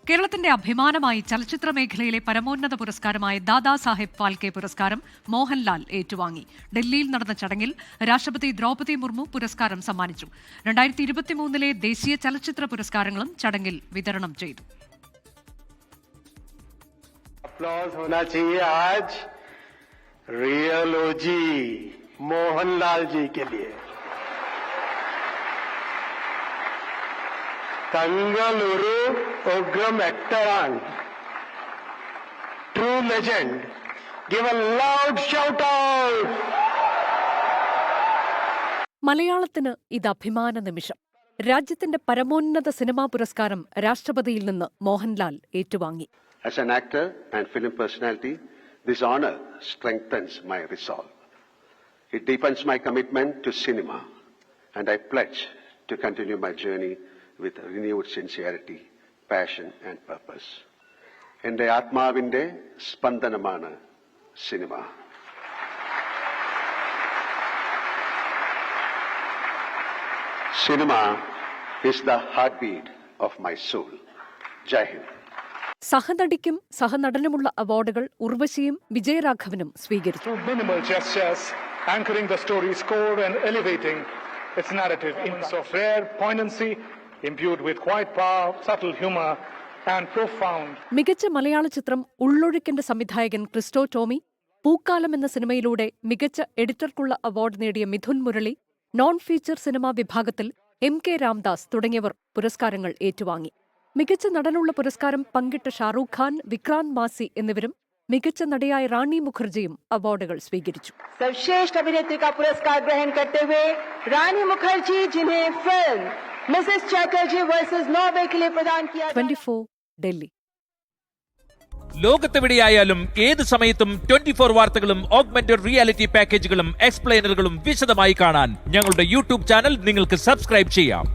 കേരളത്തിന്റെ അഭിമാനമായി ചലച്ചിത്ര മേഖലയിലെ പരമോന്നത പുരസ്കാരമായ ദാദാസാഹേബ് ഫാൽക്കെ പുരസ്കാരം മോഹൻലാൽ ഏറ്റുവാങ്ങി. ഡൽഹിയിൽ നടന്ന ചടങ്ങിൽ രാഷ്ട്രപതി ദ്രൗപദി മുർമു പുരസ്കാരം സമ്മാനിച്ചു. 2023 ദേശീയ ചലച്ചിത്ര പുരസ്കാരങ്ങളും ചടങ്ങിൽ വിതരണം ചെയ്തു. Tangaluru Ogram actor and true legend. Give a loud shout out. മലയാളത്തിന് ഇത് അഭിമാന നിമിഷം. രാജ്യത്തിന്റെ പരമോന്നത സിനിമാ പുരസ്കാരം രാഷ്ട്രപതിയിൽ നിന്ന് മോഹൻലാൽ ഏറ്റുവാങ്ങി. As an actor and film personality, this honor strengthens my resolve. It deepens my commitment to cinema, and I pledge to continue my journey with renewed sincerity, passion and purpose. Ende ആത്മാവിന്റെ സ്പന്ദനമാണ് സിനിമ. Cinema is the heartbeat of my soul. Jai Hind. സഹനടിക്കും സഹനടനുമുള്ള അവാർഡുകൾ ഉർവശിയും വിജയരാഘവനും സ്വീകരിച്ചു. Minimal gestures anchoring the story's core and elevating its narrative in of rare poignancy imbued with quiet power, subtle humor and profound. മികച്ച മലയാള ചിത്രം ഉള്ളൊഴുക്കിന്റെ സംവിധായകൻ Cristo Tomy, പൂക്കാലം എന്ന സിനിമയിലൂടെ മികച്ച എഡിറ്റർക്കുള്ള അവാർഡ് നേടിയ Mithun Murali, non feature cinema വിഭാഗത്തിൽ MK രാംദാസ് തുടങ്ങിയവർ പുരസ്കാരങ്ങൾ ഏറ്റുവാങ്ങി. മികച്ച നടനുള്ള പുരസ്കാരം പങ്കിട്ട ഷാറൂഖ് ഖാൻ, വിക്രാന്ത് മാസി എന്നിവരും മികച്ച നടിയായ റാണി മുഖർജിയും അവാർഡുകൾ സ്വീകരിച്ചു. സർവശ്രേഷ്ഠ അഭിനേത്രി का पुरस्कार ग्रहण करते हुए रानी मुखर्जी जिन्हें film Mrs Chatterjee versus Norway के लिए प्रदान किया. 24 ഡൽഹി. ലോകത്തെവിടെയായാലും ഏത് സമയത്തും 24 വാർത്തകളും ഓഗ്മെന്റഡ് റിയാലിറ്റി പാക്കേജുകളും എക്സ്പ്ലെയിനറുകളും വിശദമായി കാണാൻ ഞങ്ങളുടെ യൂട്യൂബ് ചാനൽ നിങ്ങൾക്ക് സബ്സ്ക്രൈബ് ചെയ്യാം.